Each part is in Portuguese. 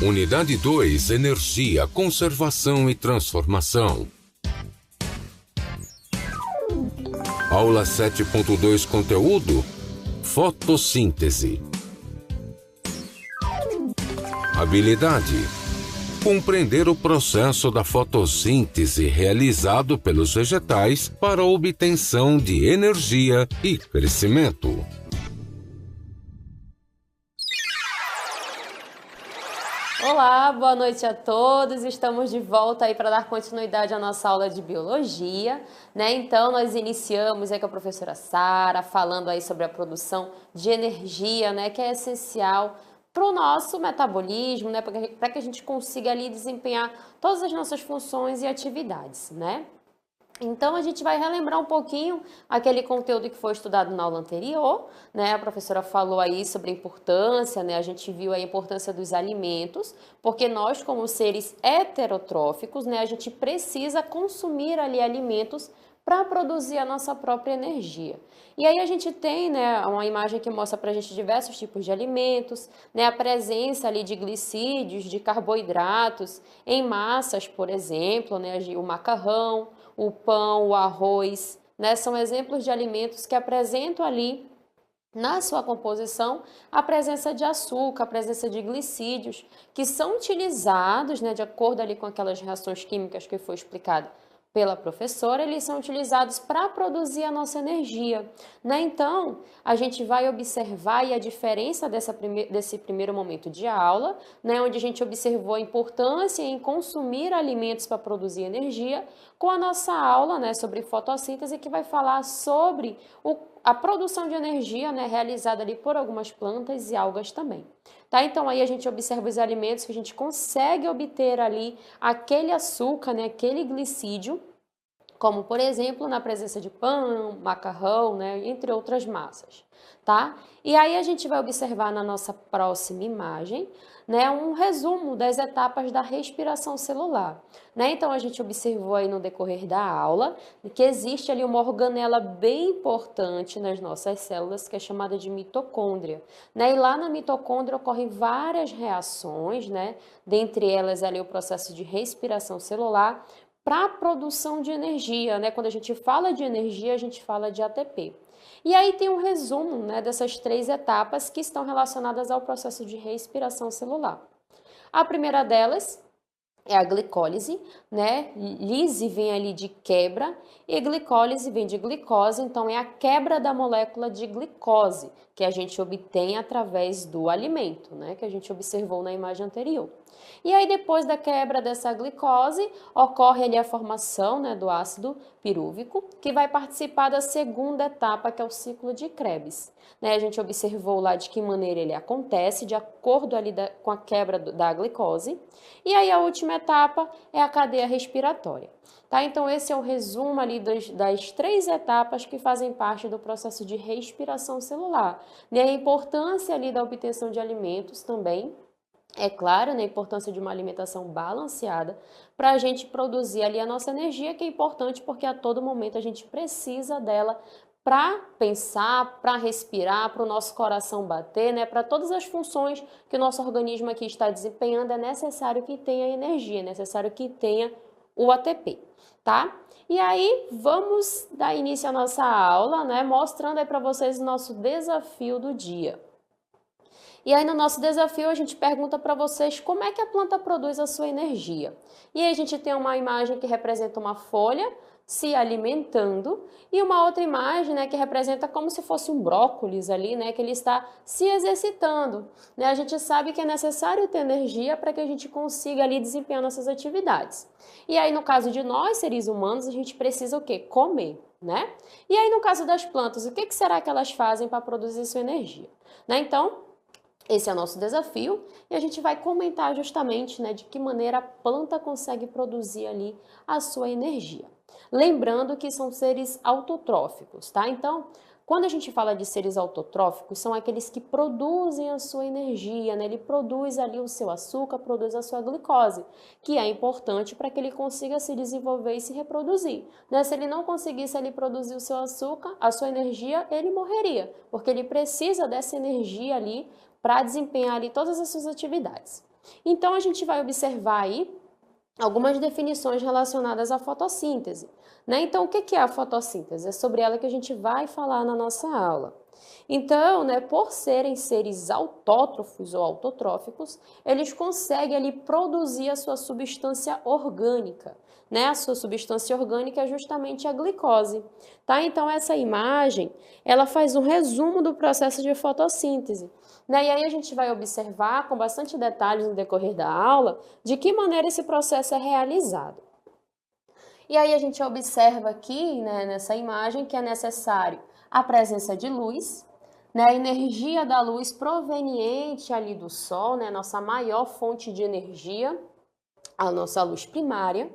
Unidade 2, Energia, Conservação e Transformação. Aula 7.2, Conteúdo: Fotossíntese. Habilidade: compreender o processo da fotossíntese realizado pelos vegetais para a obtenção de energia e crescimento. Olá, boa noite a todos. Estamos de volta aí para dar continuidade à nossa aula de biologia, né? Então, nós iniciamos aí com a professora Sara falando aí sobre a produção de energia, né, que é essencial para o nosso metabolismo, né, para que a gente consiga ali desempenhar todas as nossas funções e atividades, né? Então, a gente vai relembrar um pouquinho aquele conteúdo que foi estudado na aula anterior, né? A professora falou aí sobre a importância, né? A gente viu a importância dos alimentos, porque nós, como seres heterotróficos, né? A gente precisa consumir ali alimentos para produzir a nossa própria energia. E aí a gente tem, né, uma imagem que mostra para a gente diversos tipos de alimentos, né? A presença ali de glicídios, de carboidratos em massas, por exemplo, né? O macarrão, o pão, o arroz, né? São exemplos de alimentos que apresentam ali na sua composição a presença de açúcar, a presença de glicídios, que são utilizados, né, de acordo ali com aquelas reações químicas que foi explicado pela professora, eles são utilizados para produzir a nossa energia, né? Então, a gente vai observar aí a diferença desse primeiro momento de aula, né? Onde a gente observou a importância em consumir alimentos para produzir energia, com a nossa aula, né, sobre fotossíntese, que vai falar sobre a produção de energia, né, realizada ali por algumas plantas e algas também. Tá? Então, aí a gente observa os alimentos que a gente consegue obter ali aquele açúcar, né, aquele glicídio, como, por exemplo, na presença de pão, macarrão, né, entre outras massas, tá? E aí a gente vai observar na nossa próxima imagem, né, um resumo das etapas da respiração celular, né? Então, a gente observou aí no decorrer da aula que existe ali uma organela bem importante nas nossas células, que é chamada de mitocôndria, né? E lá na mitocôndria ocorrem várias reações, né? Dentre elas ali o processo de respiração celular, para a produção de energia, né? Quando a gente fala de energia, a gente fala de ATP. E aí tem um resumo, né, dessas 3 etapas que estão relacionadas ao processo de respiração celular. A primeira delas é a glicólise, né? Lise vem ali de quebra e glicólise vem de glicose, então é a quebra da molécula de glicose que a gente obtém através do alimento, né? Que a gente observou na imagem anterior. E aí, depois da quebra dessa glicose, ocorre ali a formação, né, do ácido pirúvico, que vai participar da segunda etapa, que é o ciclo de Krebs. Né, a gente observou lá de que maneira ele acontece, de acordo ali com a quebra da glicose. E aí, a última etapa é a cadeia respiratória. Tá? Então, esse é o resumo ali das 3 etapas que fazem parte do processo de respiração celular. E a importância ali da obtenção de alimentos também, é claro, né, a importância de uma alimentação balanceada para a gente produzir ali a nossa energia, que é importante porque a todo momento a gente precisa dela para pensar, para respirar, para o nosso coração bater, né, para todas as funções que o nosso organismo aqui está desempenhando, é necessário que tenha energia, é necessário que tenha o ATP, tá? E aí, vamos dar início à nossa aula, né, mostrando aí para vocês o nosso desafio do dia. E aí no nosso desafio a gente pergunta para vocês como é que a planta produz a sua energia. E aí a gente tem uma imagem que representa uma folha se alimentando e uma outra imagem, né, que representa como se fosse um brócolis ali, né, que ele está se exercitando. Né? A gente sabe que é necessário ter energia para que a gente consiga ali desempenhar nossas atividades. E aí no caso de nós, seres humanos, a gente precisa o quê? Comer, né? E aí no caso das plantas, o que será que elas fazem para produzir sua energia? Né? Então, esse é o nosso desafio e a gente vai comentar justamente, né, de que maneira a planta consegue produzir ali a sua energia. Lembrando que são seres autotróficos, tá? Então, quando a gente fala de seres autotróficos, são aqueles que produzem a sua energia, né? Ele produz ali o seu açúcar, produz a sua glicose, que é importante para que ele consiga se desenvolver e se reproduzir, né? Se ele não conseguisse ali produzir o seu açúcar, a sua energia, ele morreria, porque ele precisa dessa energia ali para desempenhar ali todas as suas atividades. Então, a gente vai observar aí algumas definições relacionadas à fotossíntese, né? Então, o que é a fotossíntese? É sobre ela que a gente vai falar na nossa aula. Então, né, por serem seres autótrofos ou autotróficos, eles conseguem ali produzir a sua substância orgânica, né? A sua substância orgânica é justamente a glicose, tá? Então, essa imagem, ela faz um resumo do processo de fotossíntese, né? E aí a gente vai observar com bastante detalhes no decorrer da aula de que maneira esse processo é realizado. E aí a gente observa aqui, né, nessa imagem, que é necessário a presença de luz, né, a energia da luz proveniente ali do Sol, né, nossa maior fonte de energia, a nossa luz primária.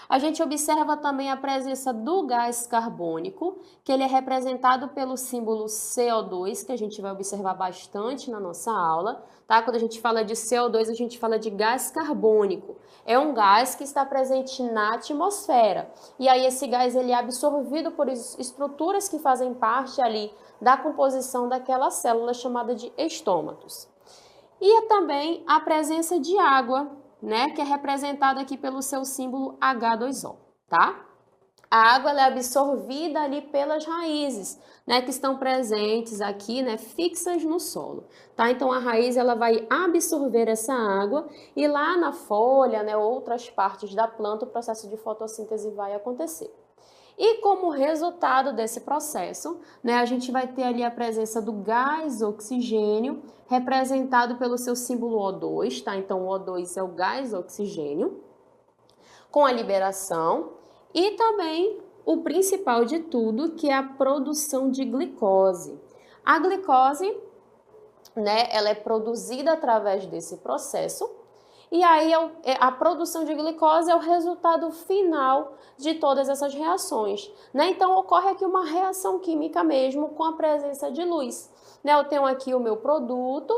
A gente observa também a presença do gás carbônico, que ele é representado pelo símbolo CO2, que a gente vai observar bastante na nossa aula, tá? Quando a gente fala de CO2, a gente fala de gás carbônico. É um gás que está presente na atmosfera. E aí esse gás ele é absorvido por estruturas que fazem parte ali da composição daquela célula chamada de estômatos. E também a presença de água, né, que é representada aqui pelo seu símbolo H2O, tá? A água ela é absorvida ali pelas raízes, né, que estão presentes aqui, né, fixas no solo, tá? Então a raiz ela vai absorver essa água e lá na folha, né, outras partes da planta, o processo de fotossíntese vai acontecer. E como resultado desse processo, né, a gente vai ter ali a presença do gás oxigênio, representado pelo seu símbolo O2, tá? Então, o O2 é o gás oxigênio, com a liberação, e também o principal de tudo, que é a produção de glicose. A glicose, né, ela é produzida através desse processo, e aí a produção de glicose é o resultado final de todas essas reações, né? Então ocorre aqui uma reação química mesmo com a presença de luz, né? Eu tenho aqui o meu produto,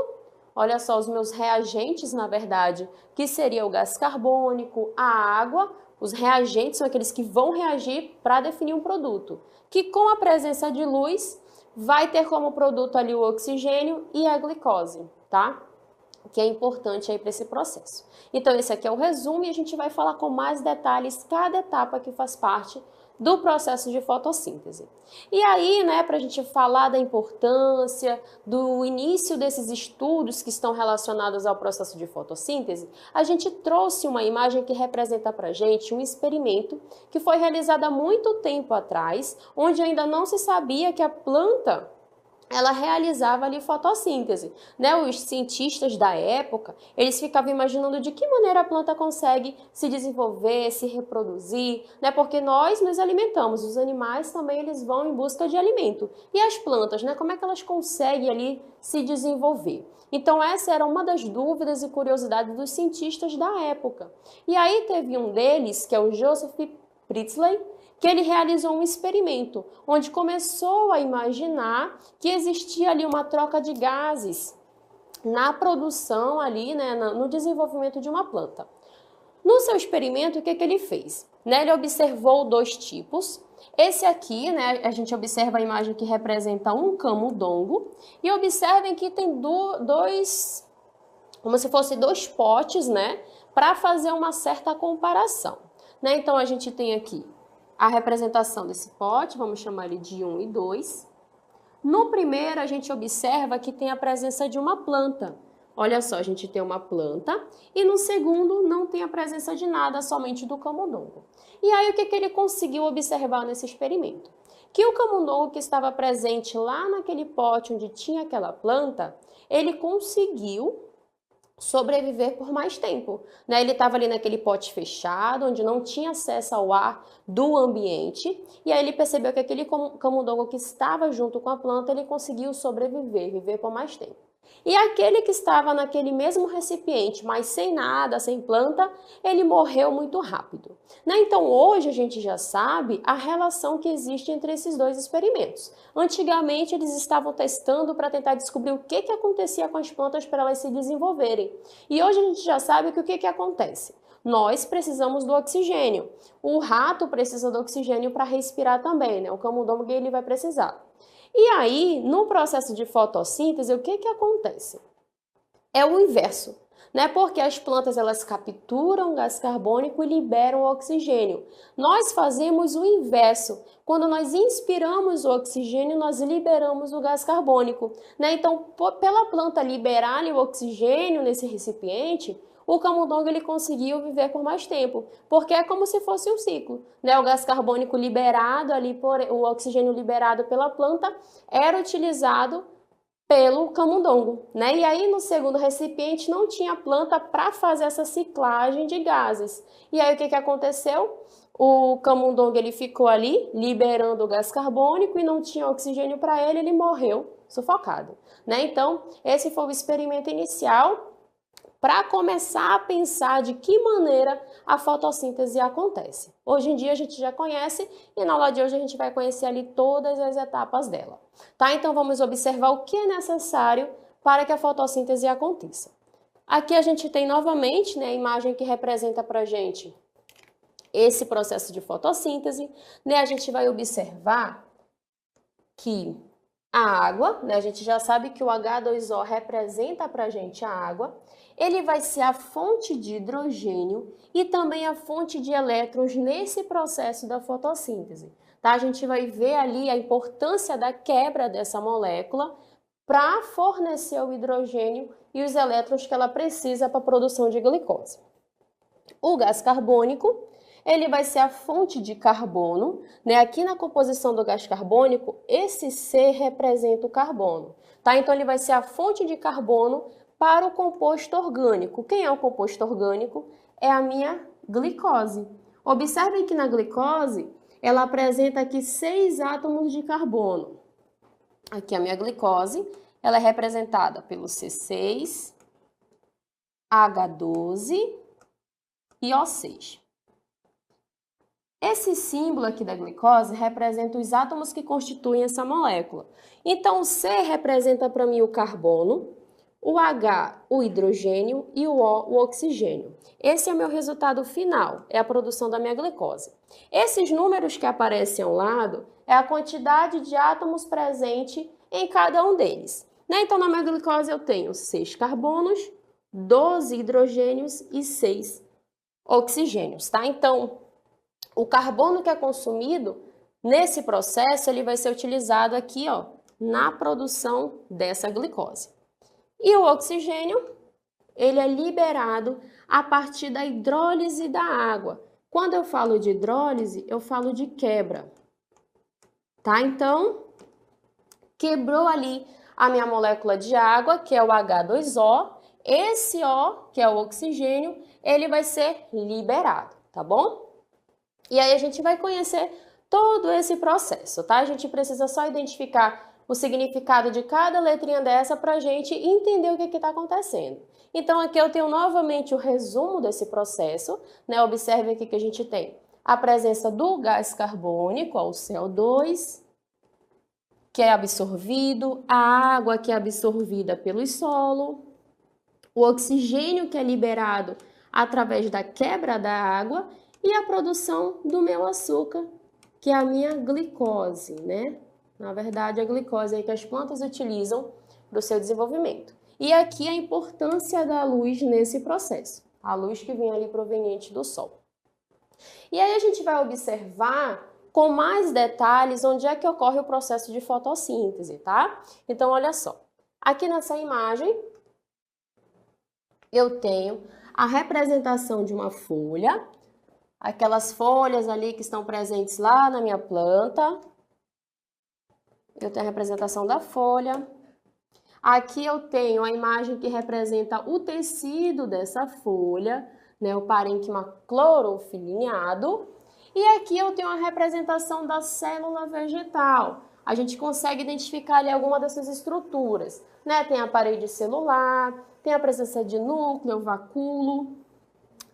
olha só os meus reagentes, na verdade, que seria o gás carbônico, a água. Os reagentes são aqueles que vão reagir para definir um produto, que com a presença de luz vai ter como produto ali o oxigênio e a glicose, tá? Que é importante aí para esse processo. Então, esse aqui é o resumo e a gente vai falar com mais detalhes cada etapa que faz parte do processo de fotossíntese. E aí, né, para a gente falar da importância, do início desses estudos que estão relacionados ao processo de fotossíntese, a gente trouxe uma imagem que representa para a gente um experimento que foi realizado há muito tempo atrás, onde ainda não se sabia que a planta ela realizava ali fotossíntese, né? Os cientistas da época, eles ficavam imaginando de que maneira a planta consegue se desenvolver, se reproduzir, né? Porque nós nos alimentamos, os animais também eles vão em busca de alimento. E as plantas, né? Como é que elas conseguem ali se desenvolver? Então essa era uma das dúvidas e curiosidades dos cientistas da época. E aí teve um deles, que é o Joseph Priestley, que ele realizou um experimento, onde começou a imaginar que existia ali uma troca de gases na produção ali, né, no desenvolvimento de uma planta. No seu experimento, o que ele fez? Né, ele observou dois tipos. Esse aqui, né, a gente observa a imagem que representa um camundongo, e observem que tem dois, como se fossem dois potes, né, para fazer uma certa comparação. Né? Então, a gente tem aqui a representação desse pote, vamos chamar ele de 1 e 2. No primeiro, a gente observa que tem a presença de uma planta. Olha só, a gente tem uma planta. E no segundo, não tem a presença de nada, somente do camundongo. E aí, o que ele conseguiu observar nesse experimento? Que o camundongo que estava presente lá naquele pote onde tinha aquela planta, ele conseguiu sobreviver por mais tempo, né? Ele estava ali naquele pote fechado, onde não tinha acesso ao ar do ambiente, e aí ele percebeu que aquele camundongo que estava junto com a planta, ele conseguiu sobreviver, viver por mais tempo. E aquele que estava naquele mesmo recipiente, mas sem nada, sem planta, ele morreu muito rápido. Né? Então, hoje a gente já sabe a relação que existe entre esses dois experimentos. Antigamente, eles estavam testando para tentar descobrir o que acontecia com as plantas para elas se desenvolverem. E hoje a gente já sabe que o que acontece? Nós precisamos do oxigênio. O rato precisa do oxigênio para respirar também, né? O camundongo ele vai precisar. E aí, no processo de fotossíntese, o que acontece? É o inverso. né? Porque as plantas elas capturam gás carbônico e liberam o oxigênio. Nós fazemos o inverso. Quando nós inspiramos o oxigênio, nós liberamos o gás carbônico, né? Então, pela planta liberar o oxigênio nesse recipiente, o camundongo ele conseguiu viver por mais tempo, porque é como se fosse um ciclo, né? O gás carbônico liberado ali, o oxigênio liberado pela planta era utilizado pelo camundongo, né? E aí no segundo recipiente não tinha planta para fazer essa ciclagem de gases. E aí o que aconteceu? O camundongo ele ficou ali liberando o gás carbônico e não tinha oxigênio para ele, ele morreu sufocado, né? Então, esse foi o experimento inicial para começar a pensar de que maneira a fotossíntese acontece. Hoje em dia a gente já conhece e na aula de hoje a gente vai conhecer ali todas as etapas dela. Tá? Então vamos observar o que é necessário para que a fotossíntese aconteça. Aqui a gente tem novamente, né, a imagem que representa para a gente esse processo de fotossíntese. Né? A gente vai observar que a água, né, a gente já sabe que o H2O representa para a gente a água, ele vai ser a fonte de hidrogênio e também a fonte de elétrons nesse processo da fotossíntese. Tá? A gente vai ver ali a importância da quebra dessa molécula para fornecer o hidrogênio e os elétrons que ela precisa para a produção de glicose. O gás carbônico, ele vai ser a fonte de carbono, né? Aqui na composição do gás carbônico, esse C representa o carbono, tá? Então, ele vai ser a fonte de carbono para o composto orgânico. Quem é o composto orgânico? É a minha glicose. Observem que na glicose, ela apresenta aqui 6 átomos de carbono. Aqui a minha glicose, ela é representada pelo C6, H12 e O6. Esse símbolo aqui da glicose representa os átomos que constituem essa molécula. Então, o C representa para mim o carbono, o H, o hidrogênio e o O, o oxigênio. Esse é o meu resultado final, é a produção da minha glicose. Esses números que aparecem ao lado é a quantidade de átomos presente em cada um deles. Né? Então, na minha glicose eu tenho 6 carbonos, 12 hidrogênios e 6 oxigênios, tá? Então, o carbono que é consumido nesse processo, ele vai ser utilizado aqui, ó, na produção dessa glicose. E o oxigênio, ele é liberado a partir da hidrólise da água. Quando eu falo de hidrólise, eu falo de quebra, tá? Então, quebrou ali a minha molécula de água, que é o H2O, esse O, que é o oxigênio, ele vai ser liberado, tá bom? E aí a gente vai conhecer todo esse processo, tá? A gente precisa só identificar o significado de cada letrinha dessa para a gente entender o que está acontecendo. Então aqui eu tenho novamente o resumo desse processo, né? Observe aqui que a gente tem a presença do gás carbônico, ó, o CO2, que é absorvido, a água que é absorvida pelo solo, o oxigênio que é liberado através da quebra da água e a produção do meu açúcar, que é a minha glicose, né? Na verdade, a glicose é que as plantas utilizam para o seu desenvolvimento. E aqui a importância da luz nesse processo, a luz que vem ali proveniente do sol. E aí a gente vai observar com mais detalhes onde é que ocorre o processo de fotossíntese, tá? Então, olha só. Aqui nessa imagem, eu tenho a representação de uma folha, aquelas folhas ali que estão presentes lá na minha planta. Eu tenho a representação da folha. Aqui eu tenho a imagem que representa o tecido dessa folha, né, o parênquima clorofilinhado. E aqui eu tenho a representação da célula vegetal. A gente consegue identificar ali alguma dessas estruturas, né? Tem a parede celular, tem a presença de núcleo, vacúolo.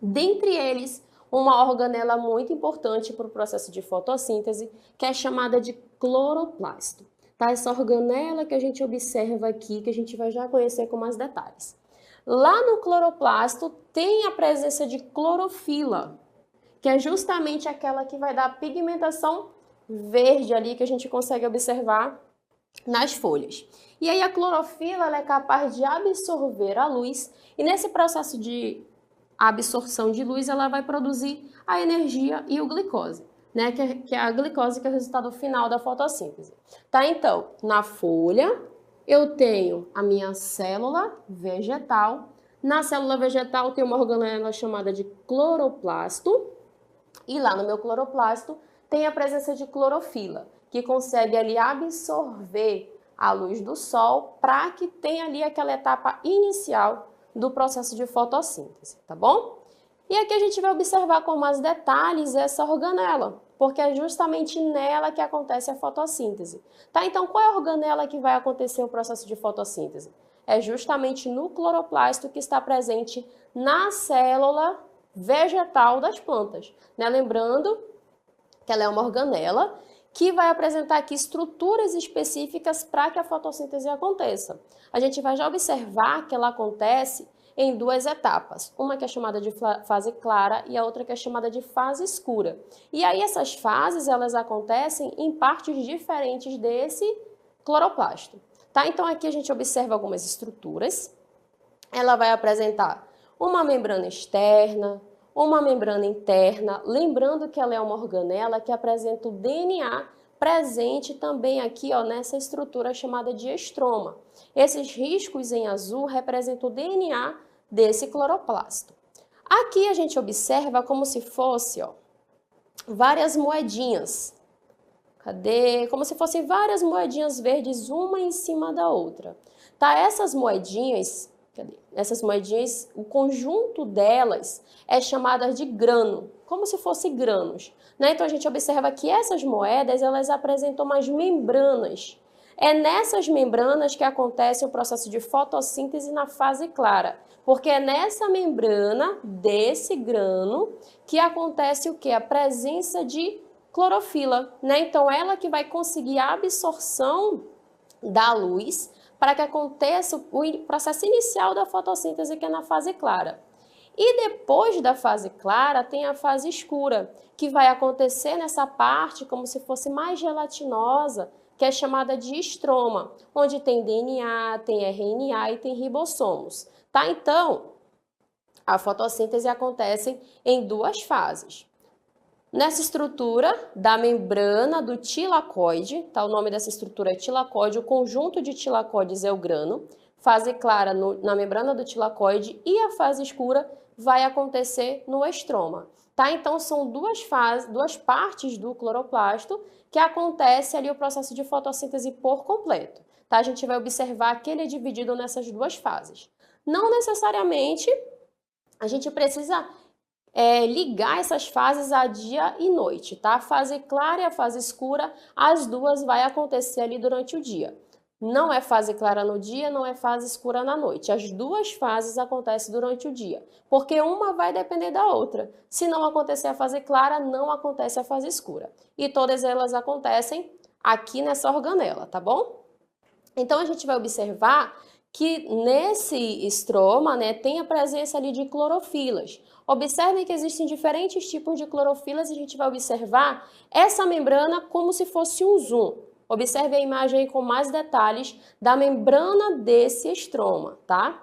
Dentre eles, uma organela muito importante para o processo de fotossíntese, que é chamada de cloroplasto. Tá? Essa organela que a gente observa aqui, que a gente vai já conhecer com mais detalhes. Lá no cloroplasto tem a presença de clorofila, que é justamente aquela que vai dar a pigmentação verde ali que a gente consegue observar nas folhas. E aí a clorofila ela é capaz de absorver a luz e nesse processo de absorção de luz ela vai produzir a energia e o glicose, né? Que é a glicose que é o resultado final da fotossíntese. Tá? Então, na folha eu tenho a minha célula vegetal. Na célula vegetal tem uma organela chamada de cloroplasto e lá no meu cloroplasto tem a presença de clorofila, que consegue ali absorver a luz do sol para que tenha ali aquela etapa inicial do processo de fotossíntese, tá bom? E aqui a gente vai observar com mais detalhes essa organela, porque é justamente nela que acontece a fotossíntese, tá? Então, qual é a organela que vai acontecer o processo de fotossíntese? É justamente no cloroplasto que está presente na célula vegetal das plantas, né? Lembrando que ela é uma organela que vai apresentar aqui estruturas específicas para que a fotossíntese aconteça. A gente vai já observar que ela acontece em duas etapas, uma que é chamada de fase clara e a outra que é chamada de fase escura. E aí essas fases, elas acontecem em partes diferentes desse cloroplasto, tá? Então aqui a gente observa algumas estruturas. Ela vai apresentar uma membrana externa, uma membrana interna, lembrando que ela é uma organela que apresenta o DNA presente também aqui, ó, nessa estrutura chamada de estroma. Esses riscos em azul representam o DNA desse cloroplasto. Aqui a gente observa como se fosse, ó, várias moedinhas. Cadê? Como se fossem várias moedinhas verdes, uma em cima da outra. Tá? Essas moedinhas, o conjunto delas é chamada de grano, como se fossem granos, né? Então a gente observa que essas moedas, elas apresentam umas membranas. É nessas membranas que acontece o processo de fotossíntese na fase clara, porque é nessa membrana desse grano que acontece o quê? A presença de clorofila, né? Então ela que vai conseguir a absorção da luz para que aconteça o processo inicial da fotossíntese, que é na fase clara. E depois da fase clara tem a fase escura, que vai acontecer nessa parte como se fosse mais gelatinosa, que é chamada de estroma, onde tem DNA, tem RNA e tem ribossomos, tá? Então, a fotossíntese acontece em duas fases. Nessa estrutura da membrana do tilacoide, tá? O nome dessa estrutura é tilacoide, o conjunto de tilacoides é o grano, fase clara na membrana do tilacoide e a fase escura vai acontecer no estroma, tá? Então são duas partes do cloroplasto que acontece ali o processo de fotossíntese por completo, tá? A gente vai observar que ele é dividido nessas duas fases. Não necessariamente a gente precisa ligar essas fases a dia e noite, tá? A fase clara e a fase escura, as duas vai acontecer ali durante o dia. Não é fase clara no dia, não é fase escura na noite. As duas fases acontecem durante o dia, porque uma vai depender da outra. Se não acontecer a fase clara, não acontece a fase escura. E todas elas acontecem aqui nessa organela, tá bom? Então a gente vai observar que nesse estroma, né, tem a presença ali de clorofilas. Observem que existem diferentes tipos de clorofilas e a gente vai observar essa membrana como se fosse um zoom. Observe a imagem aí com mais detalhes da membrana desse estroma, tá?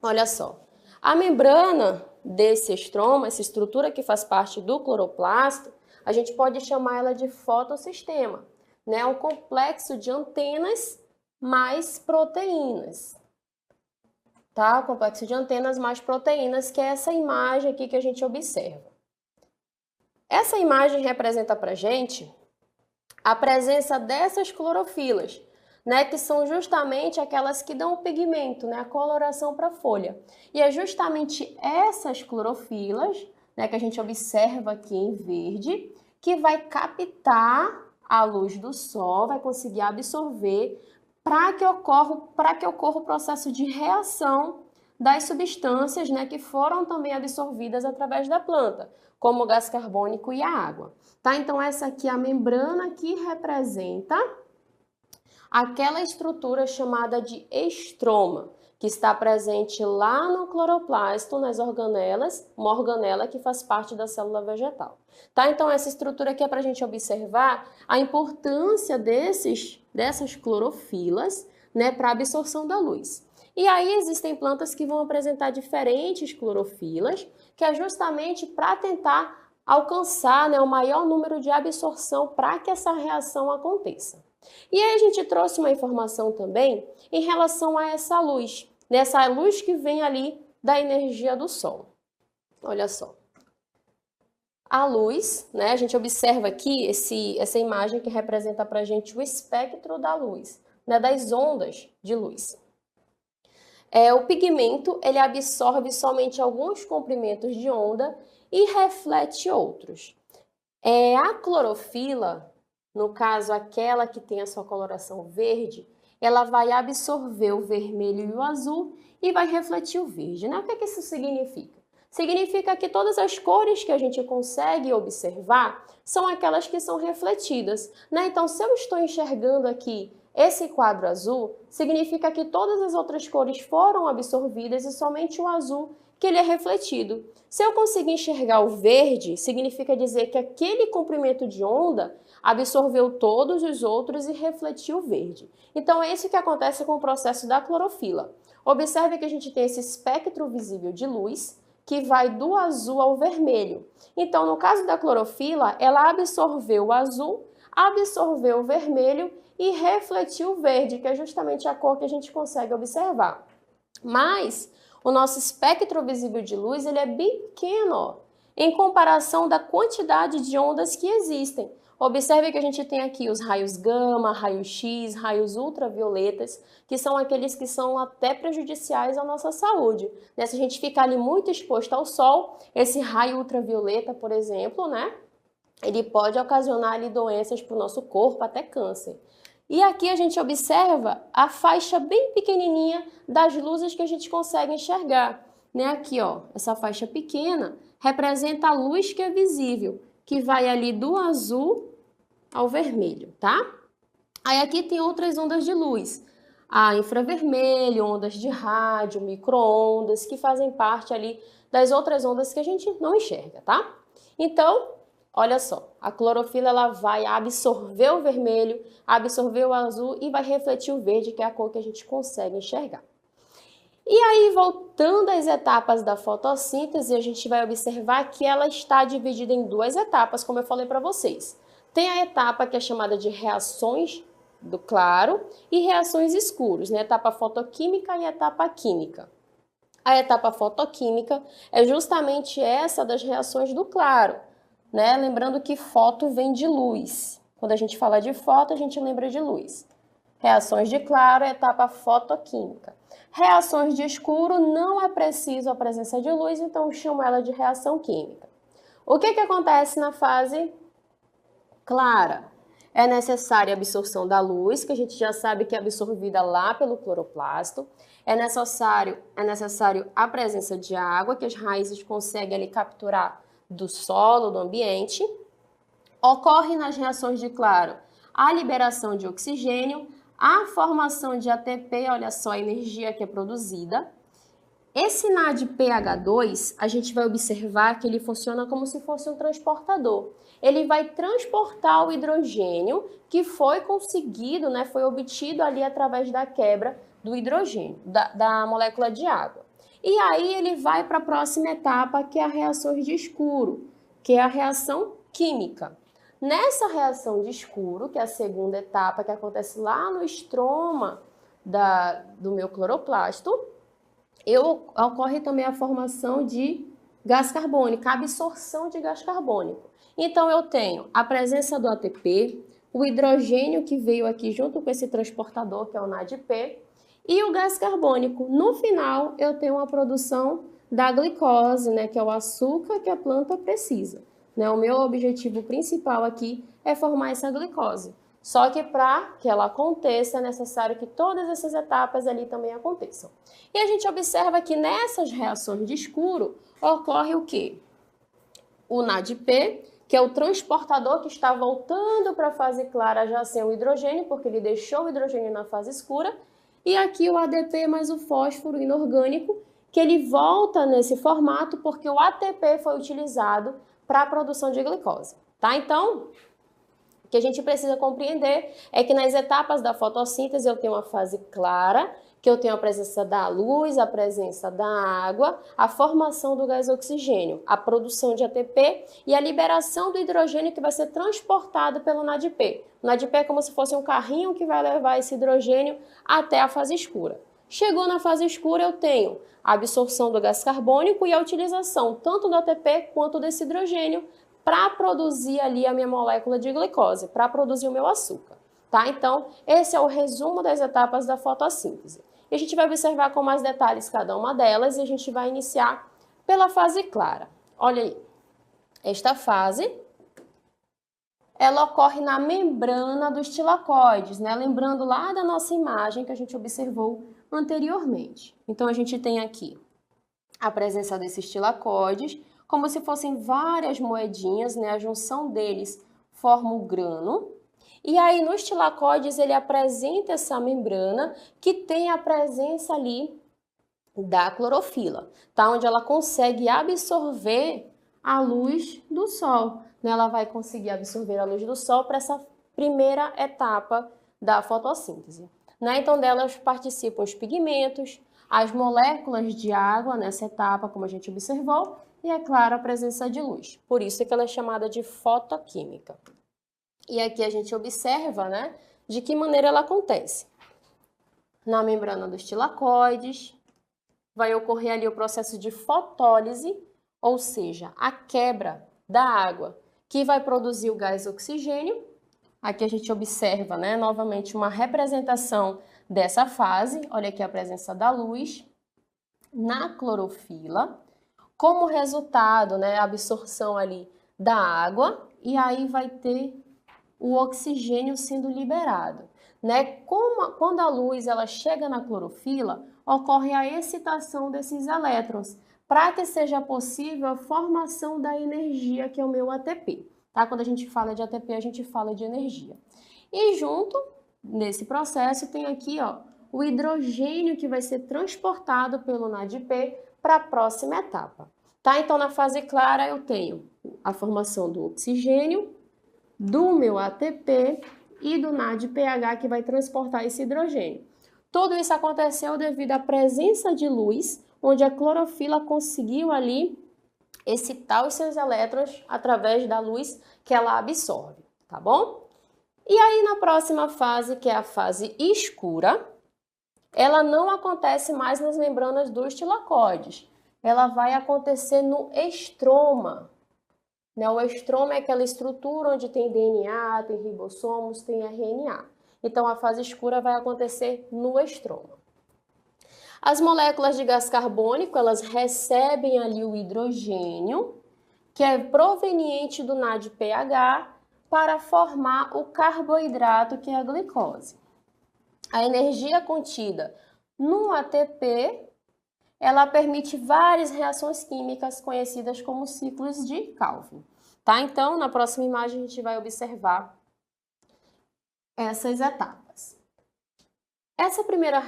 Olha só. A membrana desse estroma, essa estrutura que faz parte do cloroplasto, a gente pode chamar ela de fotossistema, né? Um complexo de antenas mais proteínas, tá? Complexo de antenas mais proteínas, que é essa imagem aqui que a gente observa. Essa imagem representa pra gente a presença dessas clorofilas, né? Que são justamente aquelas que dão o pigmento, né? A coloração para a folha. E é justamente essas clorofilas, né? Que a gente observa aqui em verde, que vai captar a luz do sol, vai conseguir absorver para que ocorra o processo de reação das substâncias, né, que foram também absorvidas através da planta, como o gás carbônico e a água. Tá? Então, essa aqui é a membrana que representa aquela estrutura chamada de estroma, que está presente lá no cloroplasto, nas organelas, uma organela que faz parte da célula vegetal. Tá? Então, essa estrutura aqui é para a gente observar a importância dessas clorofilas, né, para absorção da luz. E aí existem plantas que vão apresentar diferentes clorofilas, que é justamente para tentar alcançar, né, o maior número de absorção para que essa reação aconteça. E aí a gente trouxe uma informação também em relação a essa luz, nessa luz que vem ali da energia do Sol. Olha só. A luz, né, a gente observa aqui essa imagem que representa para a gente o espectro da luz, né, das ondas de luz. O pigmento, ele absorve somente alguns comprimentos de onda e reflete outros. A clorofila, no caso aquela que tem a sua coloração verde, ela vai absorver o vermelho e o azul e vai refletir o verde, né? O que isso significa? Significa que todas as cores que a gente consegue observar são aquelas que são refletidas, né? Então, se eu estou enxergando aqui esse quadro azul, significa que todas as outras cores foram absorvidas e somente o azul que ele é refletido. Se eu conseguir enxergar o verde, significa dizer que aquele comprimento de onda absorveu todos os outros e refletiu o verde. Então, é isso que acontece com o processo da clorofila. Observe que a gente tem esse espectro visível de luz, que vai do azul ao vermelho. Então, no caso da clorofila, ela absorveu o azul, absorveu o vermelho e refletiu o verde, que é justamente a cor que a gente consegue observar. Mas o nosso espectro visível de luz ele é bem pequeno, ó, em comparação da quantidade de ondas que existem. Observe que a gente tem aqui os raios gama, raios X, raios ultravioletas, que são aqueles que são até prejudiciais à nossa saúde. Né? Se a gente ficar ali muito exposto ao sol, esse raio ultravioleta, por exemplo, né? Ele pode ocasionar ali doenças para o nosso corpo, até câncer. E aqui a gente observa a faixa bem pequenininha das luzes que a gente consegue enxergar. Né? Aqui, ó, essa faixa pequena representa a luz que é visível, que vai ali do azul ao vermelho, tá? Aí aqui tem outras ondas de luz, a infravermelho, ondas de rádio, micro-ondas, que fazem parte ali das outras ondas que a gente não enxerga, tá? Então, olha só, a clorofila ela vai absorver o vermelho, absorver o azul e vai refletir o verde, que é a cor que a gente consegue enxergar. E aí, voltando às etapas da fotossíntese, a gente vai observar que ela está dividida em duas etapas, como eu falei para vocês. Tem a etapa que é chamada de reações do claro e reações escuros, né? Etapa fotoquímica e etapa química. A etapa fotoquímica é justamente essa das reações do claro, né? Lembrando que foto vem de luz. Quando a gente fala de foto, a gente lembra de luz. Reações de claro é etapa fotoquímica. Reações de escuro não é preciso a presença de luz, então eu chamo ela de reação química. O que acontece na fase clara? É necessária a absorção da luz, que a gente já sabe que é absorvida lá pelo cloroplasto. É necessário a presença de água, que as raízes conseguem ali capturar do solo, do ambiente. Ocorre nas reações de claro a liberação de oxigênio, a formação de ATP, olha só a energia que é produzida. Esse NADPH2, a gente vai observar que ele funciona como se fosse um transportador. Ele vai transportar o hidrogênio que foi conseguido, né, foi obtido ali através da quebra do hidrogênio, da molécula de água. E aí ele vai para a próxima etapa, que é a reações de escuro, que é a reação química. Nessa reação de escuro, que é a segunda etapa, que acontece lá no estroma do meu cloroplasto, ocorre também a formação de gás carbônico, a absorção de gás carbônico. Então, eu tenho a presença do ATP, o hidrogênio que veio aqui junto com esse transportador, que é o NADP, e o gás carbônico. No final, eu tenho a produção da glicose, né, que é o açúcar que a planta precisa. Né? O meu objetivo principal aqui é formar essa glicose. Só que para que ela aconteça, é necessário que todas essas etapas ali também aconteçam. E a gente observa que nessas reações de escuro ocorre o quê? O NADP, que é o transportador que está voltando para a fase clara já sem o hidrogênio, porque ele deixou o hidrogênio na fase escura. E aqui o ADP mais o fósforo inorgânico, que ele volta nesse formato porque o ATP foi utilizado para a produção de glicose. Tá? Então, O que a gente precisa compreender é que nas etapas da fotossíntese eu tenho uma fase clara, que eu tenho a presença da luz, a presença da água, a formação do gás oxigênio, a produção de ATP e a liberação do hidrogênio que vai ser transportado pelo NADP. O NADP é como se fosse um carrinho que vai levar esse hidrogênio até a fase escura. Chegou na fase escura, eu tenho a absorção do gás carbônico e a utilização tanto do ATP quanto desse hidrogênio para produzir ali a minha molécula de glicose, para produzir o meu açúcar, tá? Então, esse é o resumo das etapas da fotossíntese. E a gente vai observar com mais detalhes cada uma delas e a gente vai iniciar pela fase clara. Olha aí, esta fase, ela ocorre na membrana dos tilacoides, né? Lembrando lá da nossa imagem que a gente observou anteriormente. Então, a gente tem aqui a presença desses tilacoides, como se fossem várias moedinhas, né? A junção deles forma o grano. E aí, nos tilacoides, ele apresenta essa membrana que tem a presença ali da clorofila, tá? Onde ela consegue absorver a luz do sol, né? Ela vai conseguir absorver a luz do sol para essa primeira etapa da fotossíntese, né? Então, delas participam os pigmentos, as moléculas de água nessa etapa, como a gente observou, e, é claro, a presença de luz. Por isso que ela é chamada de fotoquímica. E aqui a gente observa, né, de que maneira ela acontece. Na membrana dos tilacoides, vai ocorrer ali o processo de fotólise, ou seja, a quebra da água, que vai produzir o gás oxigênio. Aqui a gente observa, né, novamente uma representação dessa fase. Olha aqui a presença da luz na clorofila. Como resultado, né, a absorção ali da água, e aí vai ter o oxigênio sendo liberado, né? Quando a luz ela chega na clorofila, ocorre a excitação desses elétrons, para que seja possível a formação da energia, que é o meu ATP, tá? Quando a gente fala de ATP, a gente fala de energia. E junto nesse processo tem aqui, ó, o hidrogênio que vai ser transportado pelo NADP para a próxima etapa, tá? Então, na fase clara, eu tenho a formação do oxigênio, do meu ATP e do NADPH que vai transportar esse hidrogênio. Tudo isso aconteceu devido à presença de luz, onde a clorofila conseguiu ali excitar os seus elétrons através da luz que ela absorve, tá bom? E aí, na próxima fase, que é a fase escura, ela não acontece mais nas membranas dos tilacoides. Ela vai acontecer no estroma. O estroma é aquela estrutura onde tem DNA, tem ribossomos, tem RNA. Então, a fase escura vai acontecer no estroma. As moléculas de gás carbônico, elas recebem ali o hidrogênio, que é proveniente do NADPH, para formar o carboidrato, que é a glicose. A energia contida no ATP, ela permite várias reações químicas conhecidas como ciclos de Calvin, tá? Então, na próxima imagem, a gente vai observar essas etapas. Essa primeira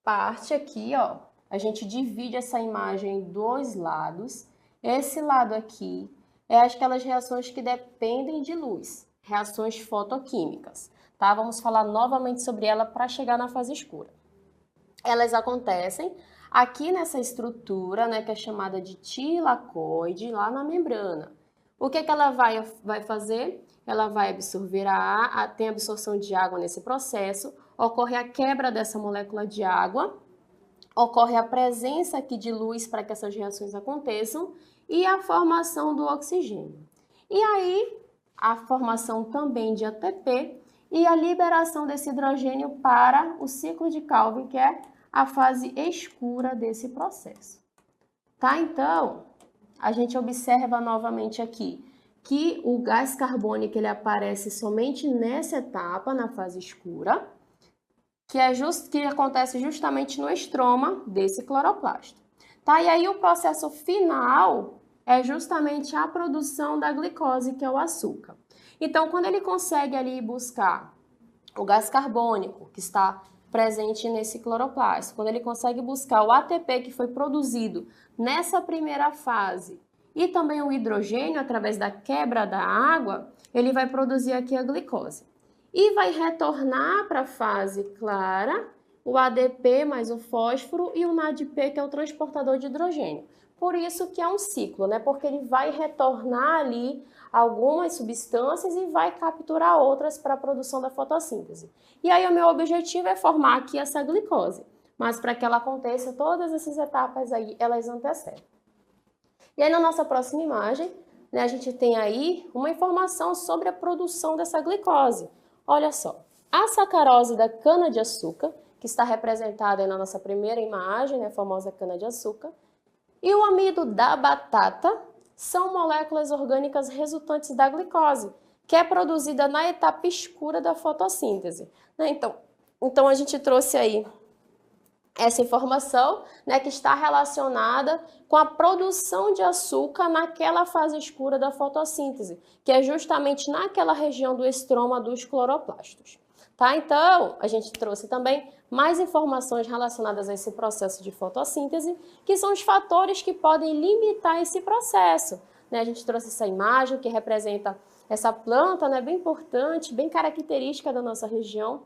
parte aqui, ó, a gente divide essa imagem em dois lados. Esse lado aqui é aquelas reações que dependem de luz, reações fotoquímicas, tá? Vamos falar novamente sobre ela para chegar na fase escura. Elas acontecem aqui nessa estrutura, né, que é chamada de tilacoide, lá na membrana. O que ela vai fazer? Ela vai absorver tem absorção de água nesse processo, ocorre a quebra dessa molécula de água, ocorre a presença aqui de luz para que essas reações aconteçam e a formação do oxigênio. E aí, a formação também de ATP e a liberação desse hidrogênio para o ciclo de Calvin, que é a fase escura desse processo. Tá? Então, a gente observa novamente aqui que o gás carbônico ele aparece somente nessa etapa, na fase escura, que acontece justamente no estroma desse cloroplasto. Tá? E aí o processo final é justamente a produção da glicose, que é o açúcar. Então, quando ele consegue ali buscar o gás carbônico, que está presente nesse cloroplasto, quando ele consegue buscar o ATP que foi produzido nessa primeira fase e também o hidrogênio, através da quebra da água, ele vai produzir aqui a glicose. E vai retornar para a fase clara o ADP mais o fósforo e o NADP, que é o transportador de hidrogênio. Por isso que é um ciclo, né? Porque ele vai retornar ali algumas substâncias e vai capturar outras para a produção da fotossíntese. E aí o meu objetivo é formar aqui essa glicose. Mas para que ela aconteça, todas essas etapas aí, elas antecedem. E aí na nossa próxima imagem, né, a gente tem aí uma informação sobre a produção dessa glicose. Olha só, a sacarose da cana-de-açúcar, que está representada aí na nossa primeira imagem, né, a famosa cana-de-açúcar, e o amido da batata são moléculas orgânicas resultantes da glicose, que é produzida na etapa escura da fotossíntese. Né? Então a gente trouxe aí essa informação, né, que está relacionada com a produção de açúcar naquela fase escura da fotossíntese, que é justamente naquela região do estroma dos cloroplastos. Tá? Então, a gente trouxe também mais informações relacionadas a esse processo de fotossíntese, que são os fatores que podem limitar esse processo. Né? A gente trouxe essa imagem que representa essa planta, né, bem importante, bem característica da nossa região,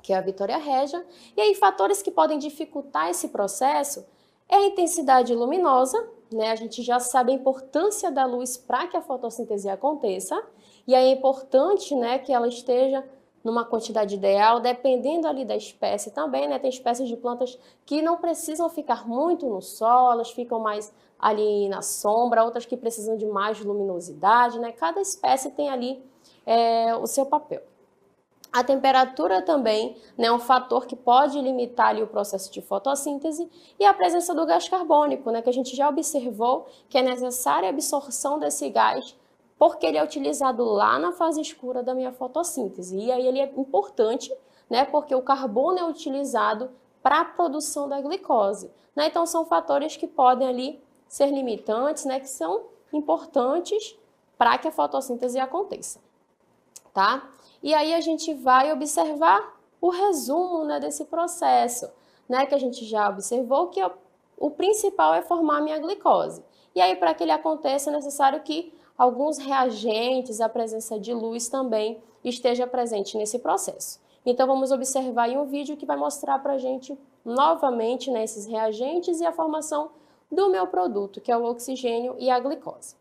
que é a Vitória Régia. E aí, fatores que podem dificultar esse processo é a intensidade luminosa, né? A gente já sabe a importância da luz para que a fotossíntese aconteça, e aí é importante, né, que ela esteja numa quantidade ideal, dependendo ali da espécie também, né? Tem espécies de plantas que não precisam ficar muito no sol, elas ficam mais ali na sombra, outras que precisam de mais luminosidade, né? Cada espécie tem ali o seu papel. A temperatura também, né, é um fator que pode limitar ali o processo de fotossíntese, e a presença do gás carbônico, né, que a gente já observou que é necessária a absorção desse gás, porque ele é utilizado lá na fase escura da minha fotossíntese. E aí ele é importante, né, porque o carbono é utilizado para a produção da glicose. Né? Então são fatores que podem ali ser limitantes, né, que são importantes para que a fotossíntese aconteça. Tá? E aí a gente vai observar o resumo, né, desse processo, né, que a gente já observou que o principal é formar a minha glicose. E aí, para que ele aconteça, é necessário que alguns reagentes, a presença de luz também esteja presente nesse processo. Então, vamos observar em um vídeo que vai mostrar para a gente novamente, né, esses reagentes e a formação do meu produto, que é o oxigênio e a glicose.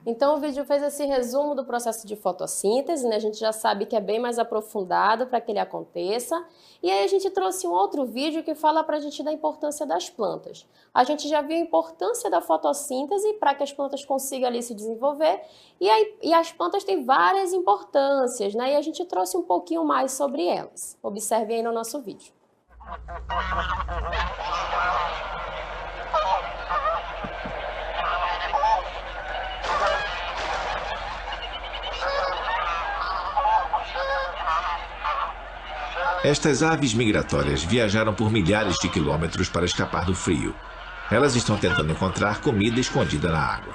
Então, o vídeo fez esse resumo do processo de fotossíntese, né? A gente já sabe que é bem mais aprofundado para que ele aconteça. E aí a gente trouxe um outro vídeo que fala para a gente da importância das plantas. A gente já viu a importância da fotossíntese para que as plantas consigam ali se desenvolver. E as plantas têm várias importâncias, né? E a gente trouxe um pouquinho mais sobre elas. Observe aí no nosso vídeo. Estas aves migratórias viajaram por milhares de quilômetros para escapar do frio. Elas estão tentando encontrar comida escondida na água.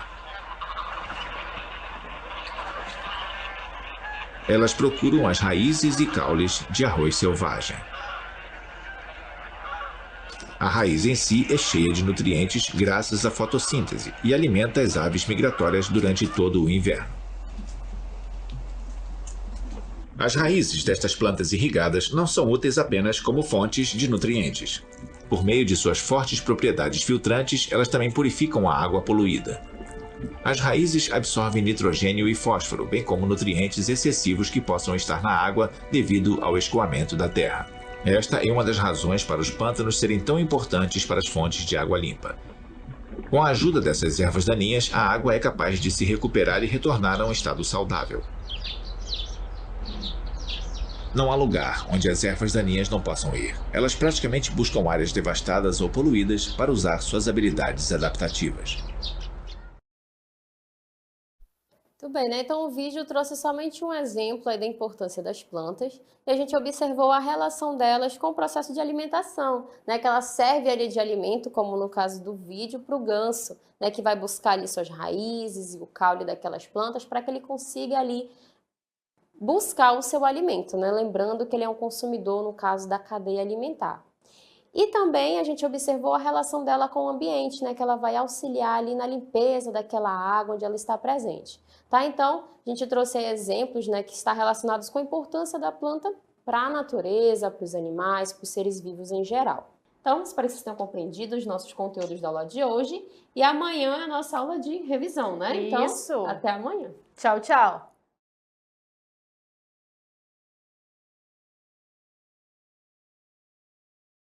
Elas procuram as raízes e caules de arroz selvagem. A raiz em si é cheia de nutrientes graças à fotossíntese e alimenta as aves migratórias durante todo o inverno. As raízes destas plantas irrigadas não são úteis apenas como fontes de nutrientes. Por meio de suas fortes propriedades filtrantes, elas também purificam a água poluída. As raízes absorvem nitrogênio e fósforo, bem como nutrientes excessivos que possam estar na água devido ao escoamento da terra. Esta é uma das razões para os pântanos serem tão importantes para as fontes de água limpa. Com a ajuda dessas ervas daninhas, a água é capaz de se recuperar e retornar a um estado saudável. Não há lugar onde as ervas daninhas não possam ir. Elas praticamente buscam áreas devastadas ou poluídas para usar suas habilidades adaptativas. Muito bem, né? Então o vídeo trouxe somente um exemplo aí da importância das plantas e a gente observou a relação delas com o processo de alimentação, né? Que ela serve ali de alimento, como no caso do vídeo, para o ganso, né? Que vai buscar ali suas raízes e o caule daquelas plantas para que ele consiga ali buscar o seu alimento, né? Lembrando que ele é um consumidor, no caso da cadeia alimentar. E também a gente observou a relação dela com o ambiente, né? Que ela vai auxiliar ali na limpeza daquela água onde ela está presente. Tá? Então, a gente trouxe aí exemplos, né, que estão relacionados com a importância da planta para a natureza, para os animais, para os seres vivos em geral. Então, espero que vocês tenham compreendido os nossos conteúdos da aula de hoje. E amanhã é a nossa aula de revisão, né? Isso. Então, até amanhã. Tchau, tchau.